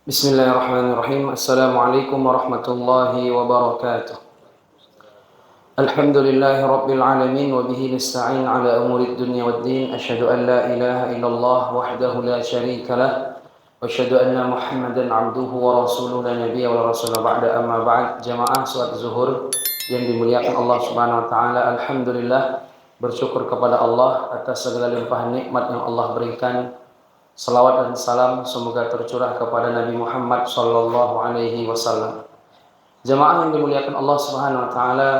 Bismillahirrahmanirrahim. Assalamualaikum warahmatullahi wabarakatuh. Alhamdulillahi rabbil alamin wa bihi nasta'in ala umurid dunya waddin. Asyhadu an la ilaha illallah wahdahu la syarika lah wa asyhadu anna Muhammadan abduhu wa rasuluhu la nabiyya wa la rasula ba'da, amma ba'd. Jamaah salat zuhur yang dimuliakan Allah Subhanahu wa taala, alhamdulillah, bersyukur kepada Allah atas segala limpahan nikmat yang Allah berikan. Salawat dan salam semoga tercurah kepada Nabi Muhammad sallallahu alaihi wasallam. Jamaah yang dimuliakan Allah Subhanahu wa taala,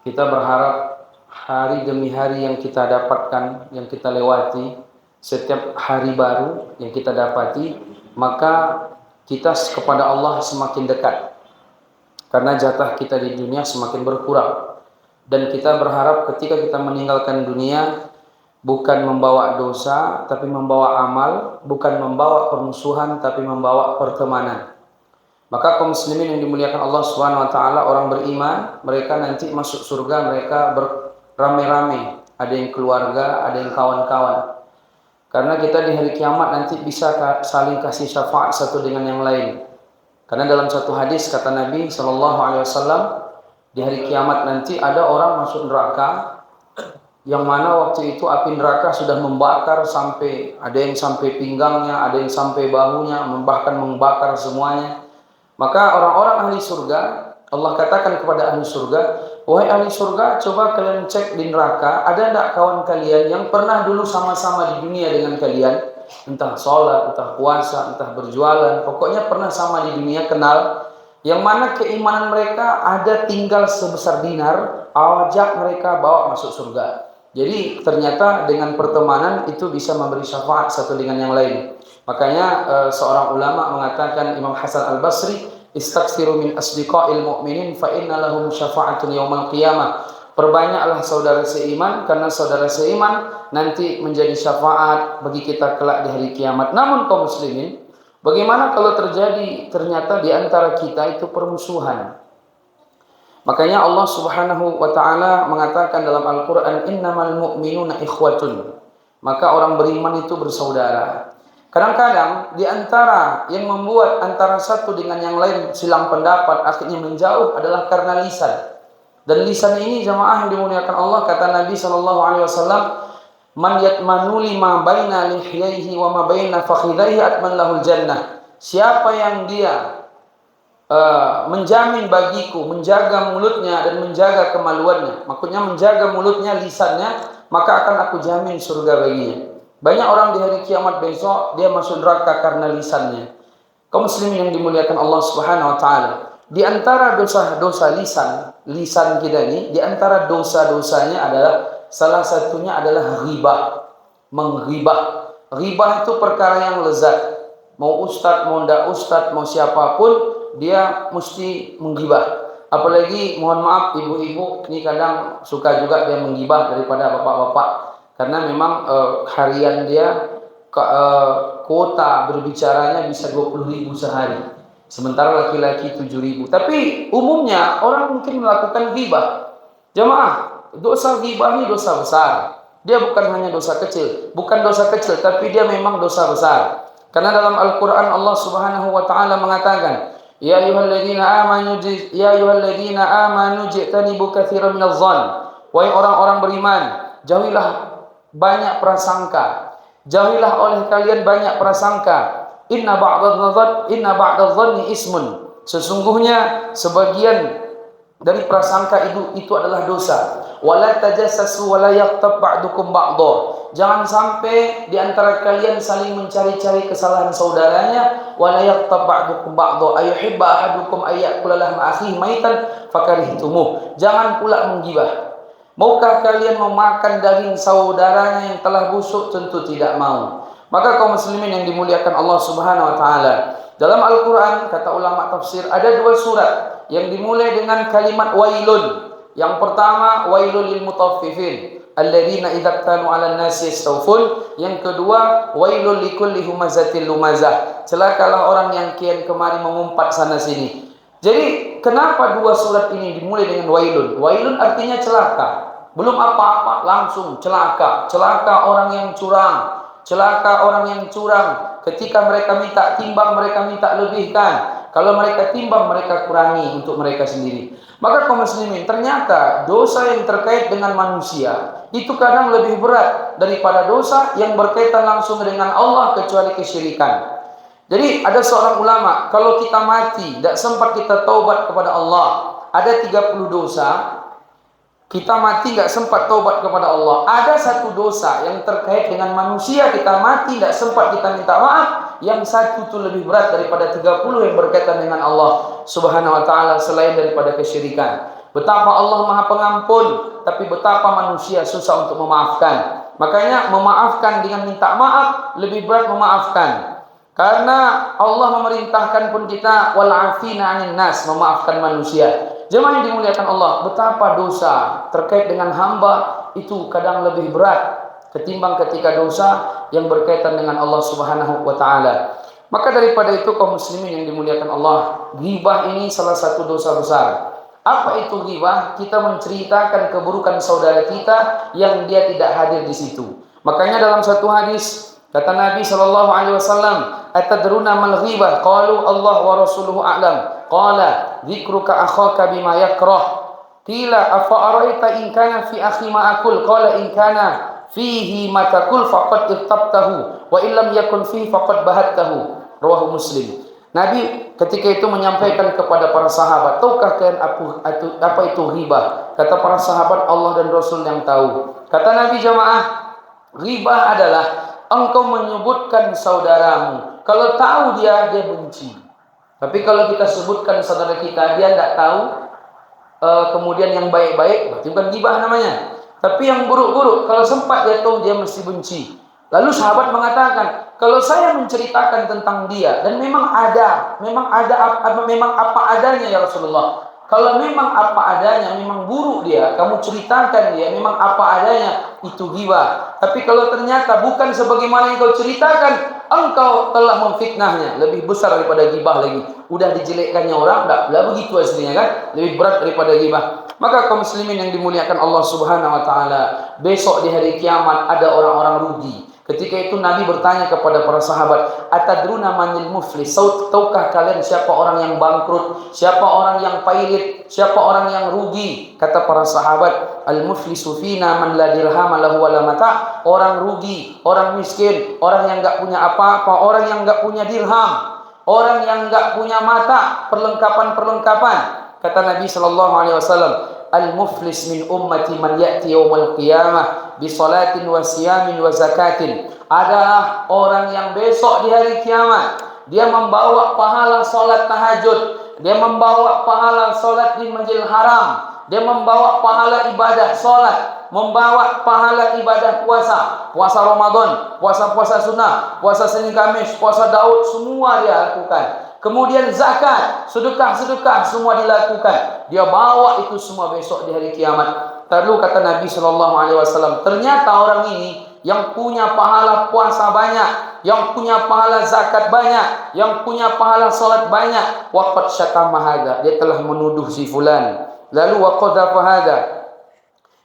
kita berharap hari demi hari yang kita dapatkan, yang kita lewati, setiap hari baru yang kita dapati, maka kita kepada Allah semakin dekat. Karena jatah kita di dunia semakin berkurang. Dan kita berharap ketika kita meninggalkan dunia, bukan membawa dosa, tapi membawa amal, bukan membawa permusuhan, tapi membawa pertemanan. Maka kaum muslimin yang dimuliakan Allah Subhanahu wa taala, orang beriman, mereka nanti masuk surga, mereka beramai-ramai, ada yang keluarga, ada yang kawan-kawan. Karena kita di hari kiamat nanti bisa saling kasih syafaat satu dengan yang lain. Karena dalam satu hadis kata Nabi sallallahu alaihi wasallam, di hari kiamat nanti ada orang masuk neraka yang mana waktu itu api neraka sudah membakar sampai, ada yang sampai pinggangnya, ada yang sampai bahunya, bahkan membakar semuanya. Maka orang-orang ahli surga, Allah katakan kepada ahli surga, wahai ahli surga, coba kalian cek di neraka, ada tidak kawan kalian yang pernah dulu sama-sama di dunia dengan kalian, entah sholat, entah puasa, entah berjualan, pokoknya pernah sama di dunia, kenal, yang mana keimanan mereka ada tinggal sebesar dinar, ajak mereka bawa masuk surga. Jadi ternyata dengan pertemanan itu bisa memberi syafaat satu dengan yang lain. Makanya seorang ulama mengatakan, Imam Hasan Al-Basri, istaghfiru min asdiqa'il mu'minin fa inna lahum syafa'atun yaumal qiyamah. Perbanyaklah saudara seiman, karena saudara seiman nanti menjadi syafaat bagi kita kelak di hari kiamat. Namun kaum muslimin, bagaimana kalau terjadi ternyata di antara kita itu permusuhan? Makanya Allah Subhanahu wa taala mengatakan dalam Al-Qur'an, innamal mu'minuna ikhwatun. Maka orang beriman itu bersaudara. Kadang-kadang di antara yang membuat antara satu dengan yang lain silang pendapat, akhirnya menjauh, adalah karena lisan. Dan lisan ini, jamaah yang dimuliakan Allah, kata Nabi sallallahu alaihi wasallam, man yatmanu lima baina lihyaihi wa ma baina fakhidaihi atman lahul jannah. Siapa yang dia menjamin bagiku, menjaga mulutnya dan menjaga kemaluannya, maksudnya menjaga mulutnya, lisannya, maka akan aku jamin surga baginya. Banyak orang di hari kiamat besok dia masuk neraka karena lisannya. Kaum muslimin yang dimuliakan Allah Subhanahu wa taala, di antara dosa-dosa lisan kita ini, di antara dosa-dosanya adalah, salah satunya adalah ghibah, menghibah. Ghibah itu perkara yang lezat. Mau ustadz, mau ndak ustadz, mau siapapun, dia mesti menggibah. Apalagi mohon maaf ibu-ibu, ini kadang suka juga dia menggibah daripada bapak-bapak, karena memang harian dia kuota berbicaranya bisa 20.000 sehari, sementara laki-laki 7.000. Tapi umumnya orang mungkin melakukan ghibah. Jamaah, dosa ghibah ini dosa besar. Dia bukan hanya dosa kecil, bukan dosa kecil, tapi dia memang dosa besar. Karena dalam Al-Quran Allah Subhanahu wa taala mengatakan, Ya ayyuhalladzina amanu jitanibu katsiran minadh-dhann. Wahai orang-orang beriman, jauhilah banyak prasangka. Jauhilah oleh kalian banyak prasangka. Inna ba'dadh-dhanni ismun. Sesungguhnya sebagian dari prasangka itu adalah dosa. Wala tajassasu wala yaghtab ba'dukum ba'dha. Jangan sampai di antara kalian saling mencari-cari kesalahan saudaranya. Wala yaghtab ba'dukum ba'dha. Ayuhibba ahadukum ayyakula lahma akhihi maitan fakarihtumuh. Jangan pula menggibah. Maukah kalian memakan daging saudaranya yang telah busuk? Tentu tidak mau. Maka kaum muslimin yang dimuliakan Allah Subhanahu wa taala, dalam Al-Quran, kata ulama tafsir, ada 2 surat yang dimulai dengan kalimat wailun. Yang pertama, wailul lil mutaffifin alladzina idza kanu 'alan nasi yastawfun. Yang kedua, wailul likulli humazatil lumazah. Celakalah orang yang kian kemari mengumpat sana sini. Jadi, kenapa 2 surat ini dimulai dengan wailun? Wailun artinya celaka. Belum apa-apa langsung celaka. Celaka orang yang curang, celaka orang yang curang. Ketika mereka minta timbang, mereka minta lebihkan. Kalau mereka timbang, mereka kurangi untuk mereka sendiri. Maka kaum muslimin, ternyata dosa yang terkait dengan manusia itu kadang lebih berat daripada dosa yang berkaitan langsung dengan Allah, kecuali kesyirikan. Jadi ada seorang ulama, kalau kita mati tidak sempat kita taubat kepada Allah, ada 30 dosa. Kita mati nggak sempat taubat kepada Allah. Ada satu dosa yang terkait dengan manusia, kita mati nggak sempat kita minta maaf. Yang satu itu lebih berat daripada 30 yang berkaitan dengan Allah Subhanahu wa taala, selain daripada kesyirikan. Betapa Allah Maha Pengampun, tapi betapa manusia susah untuk memaafkan. Makanya memaafkan dengan minta maaf lebih berat memaafkan. Karena Allah memerintahkan pun kita wal afina 'anil nas, memaafkan manusia. Jemaah yang dimuliakan Allah, betapa dosa terkait dengan hamba itu kadang lebih berat ketimbang ketika dosa yang berkaitan dengan Allah Subhanahu wa taala. Maka daripada itu kaum muslimin yang dimuliakan Allah, ghibah ini salah satu dosa besar. Apa itu ghibah? Kita menceritakan keburukan saudara kita yang dia tidak hadir di situ. Makanya dalam satu hadis kata Nabi sallallahu alaihi wasallam, "Atadruna mal ghibah?" Qalu Allah wa rasuluhu a'lam. Qala dzikruka akhaka bima yakrah. Qila afa araita in kana fi akhi ma aqul? Qala in kana fihi ma taqul faqad irtabtahu wa illam yakun fihi faqad bahattahu. Rawahu Muslim. Nabi ketika itu menyampaikan kepada para sahabat, tahukah kalian apa itu ghibah? Kata para sahabat, Allah dan Rasul yang tahu. Kata Nabi, jamaah, ghibah adalah engkau menyebutkan saudaramu. Kalau tahu dia benci. Tapi kalau kita sebutkan saudara kita, dia tidak tahu, kemudian yang baik-baik, berarti bukan ghibah namanya. Tapi yang buruk-buruk, kalau sempat dia tahu, dia mesti benci. Lalu sahabat mengatakan, kalau saya menceritakan tentang dia, dan memang apa adanya ya Rasulullah. Kalau memang apa adanya, memang buruk dia, kamu ceritakan dia, memang apa adanya, itu ghibah. Tapi kalau ternyata bukan sebagaimana yang kau ceritakan, engkau telah memfitnahnya, lebih besar daripada ghibah lagi. Udah dijelekkannya orang, enggak begitu aslinya kan? Lebih berat daripada ghibah. Maka kaum muslimin yang dimuliakan Allah Subhanahu wa taala, besok di hari kiamat ada orang-orang rugi. Ketika itu Nabi bertanya kepada para sahabat, "Atadruna manil muflis?" Tahukah kalian siapa orang yang bangkrut, siapa orang yang pailit, siapa orang yang rugi? Kata para sahabat, "Al-muflisu fina man la dirham lahu wala mata." Orang rugi, orang miskin, orang yang enggak punya apa-apa, orang yang enggak punya dirham, orang yang enggak punya mata, perlengkapan-perlengkapan. Kata Nabi sallallahu alaihi wasallam, "Al-muflis min ummati man ya'ti yaumal qiyamah bi salatin wa siyamin wa zakatin." Adalah orang yang besok di hari kiamat dia membawa pahala salat tahajud, dia membawa pahala salat di Masjidil Haram, dia membawa pahala ibadah salat, membawa pahala ibadah puasa, puasa Ramadan, puasa-puasa sunnah, puasa Senin Kamis, puasa Daud, semua dia lakukan. Kemudian zakat, sedekah-sedekah semua dilakukan. Dia bawa itu semua besok di hari kiamat. Lalu kata Nabi sallallahu alaihi wasallam, ternyata orang ini yang punya pahala puasa banyak, yang punya pahala zakat banyak, yang punya pahala salat banyak, waqad syatama hadza, dia telah menuduh si fulan. Lalu waqadha hadza,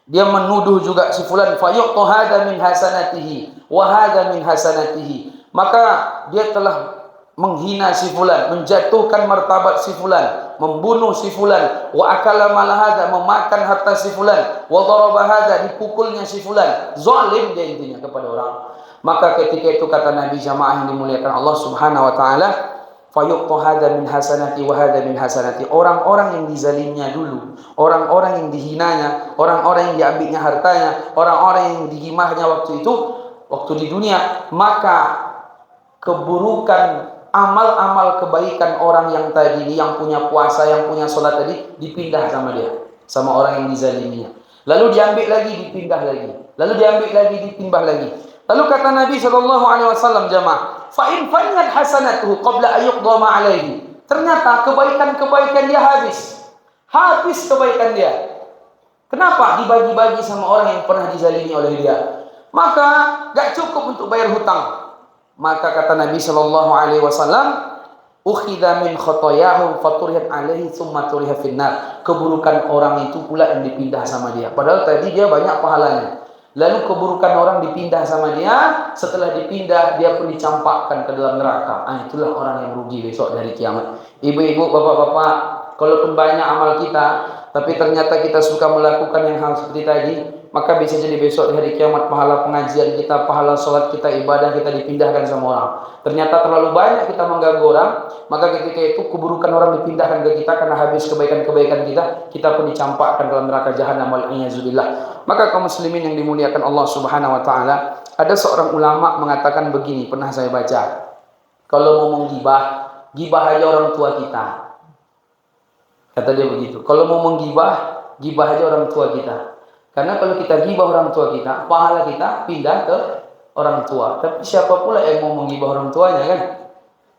dia menuduh juga si fulan, fayuqtu hadza min hasanatihi wa hadza min hasanatihi. Maka dia telah menghina si fulan, menjatuhkan martabat si fulan, membunuh si fulan, wa akala mal hadza, memakan harta si fulan, wa daraba hadza, dipukulnya si fulan, zalim dia intinya kepada orang. Maka ketika itu kata Nabi, jamaah yang dimuliakan Allah Subhanahu wa taala, fayuqtu hadza min hasanati wa hadza min hasanati. Orang-orang yang dizalimnya dulu, orang-orang yang dihinanya, orang-orang yang diambilnya hartanya, orang-orang yang dihimahnya waktu itu, waktu di dunia, maka keburukan amal-amal kebaikan orang yang tadi, yang punya puasa, yang punya sholat tadi, dipindah sama dia, sama orang yang dizaliminya. Lalu diambil lagi, dipindah lagi. Lalu diambil lagi, ditimbah lagi. Lalu kata Nabi SAW, jamaah, fa'in faniyat hasanatuhu qabla ayuqdha ma'alaihi. Ternyata kebaikan-kebaikan dia habis kebaikan dia. Kenapa? Dibagi-bagi sama orang yang pernah dizalimi oleh dia. Maka gak cukup untuk bayar hutang. Maka kata Nabi sallallahu alaihi wasallam, ukhidha min khotoyahum faturihat alaihi tsumma turiha finnar. Keburukan orang itu pula yang dipindah sama dia. Padahal tadi dia banyak pahalanya. Lalu keburukan orang dipindah sama dia, setelah dipindah dia pun dicampakkan ke dalam neraka. Itulah orang yang rugi besok dari kiamat. Ibu-ibu, bapak-bapak, kalaupun banyak amal kita, tapi ternyata kita suka melakukan yang hal seperti tadi, maka bisa jadi besok di hari kiamat pahala pengajian kita, pahala sholat kita, ibadah kita dipindahkan sama orang. Ternyata terlalu banyak kita mengganggu orang, maka ketika itu keburukan orang dipindahkan ke kita karena habis kebaikan-kebaikan kita pun dicampakkan dalam neraka jahanam wal-iyyazubillah. Maka kaum muslimin yang dimuliakan Allah Subhanahu wa taala, ada seorang ulama mengatakan begini, pernah saya baca. Kalau mau menggibah, gibah aja orang tua kita. Kata dia begitu. Kalau mau menggibah, gibah aja orang tua kita. Karena kalau kita gibah orang tua kita, pahala kita pindah ke orang tua. Tapi siapa pula yang mau menggibah orang tuanya kan?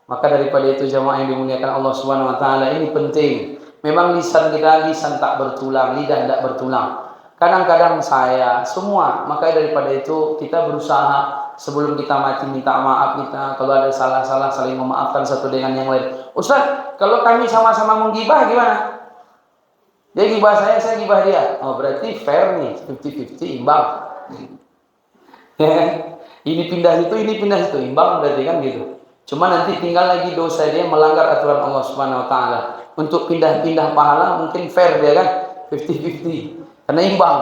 Maka daripada itu jamaah yang dimuliakan Allah Subhanahu wa taala, ini penting. Memang lisan kita lisan tak bertulang, lidah tak bertulang. Kadang-kadang saya semua, maka daripada itu kita berusaha sebelum kita mati minta maaf kita. Kalau ada salah-salah saling memaafkan satu dengan yang lain. Ustaz, kalau kami sama-sama menggibah gimana? Dia gibah saya gibah dia. Oh, berarti fair nih, 50-50, imbang. Ya kan? Ini pindah situ, imbang berarti kan gitu. Cuma nanti tinggal lagi dosa dia melanggar aturan Allah Subhanahu wa taala. Untuk pindah-pindah pahala mungkin fair dia kan, 50-50. Karena imbang.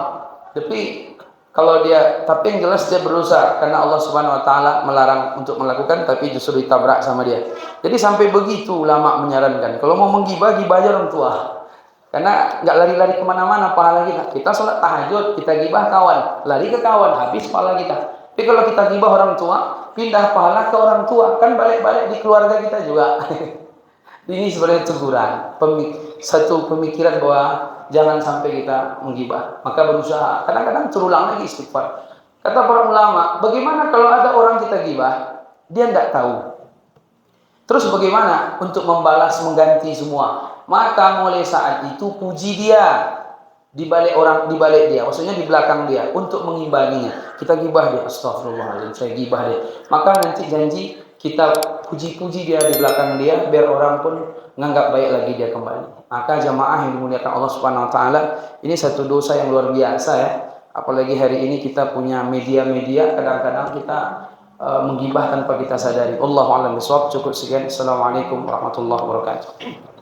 Tapi yang jelas dia berusaha karena Allah Subhanahu wa taala melarang untuk melakukan, tapi justru ditabrak sama dia. Jadi sampai begitu ulama menyarankan, kalau mau menggibah, gibah aja orang tua. Karena nggak lari-lari kemana-mana pahala kita. Kita sholat tahajud, kita gibah kawan, lari ke kawan, habis pahala kita. Tapi kalau kita gibah orang tua, pindah pahala ke orang tua, kan balik-balik di keluarga kita juga. Ini sebenarnya teguran, satu pemikiran bahwa jangan sampai kita menggibah. Maka berusaha, kadang-kadang terulang lagi istighfar. Kata para ulama, bagaimana kalau ada orang kita gibah, dia tidak tahu. Terus bagaimana untuk membalas, mengganti semua? Maka mulai saat itu puji dia di balik dia, maksudnya di belakang dia untuk mengimbanginya. Kita gibah dia, astagfirullahaladzim, saya gibah dia. Maka nanti janji kita puji-puji dia di belakang dia biar orang pun menganggap baik lagi dia kembali. Maka jamaah yang dimuliakan Allah Subhanahu wa taala, ini satu dosa yang luar biasa ya. Apalagi hari ini kita punya media-media, kadang-kadang kita menggibah tanpa kita sadari. Allahu a'lam bishawab. Cukup sekian. Assalamualaikum warahmatullahi wabarakatuh.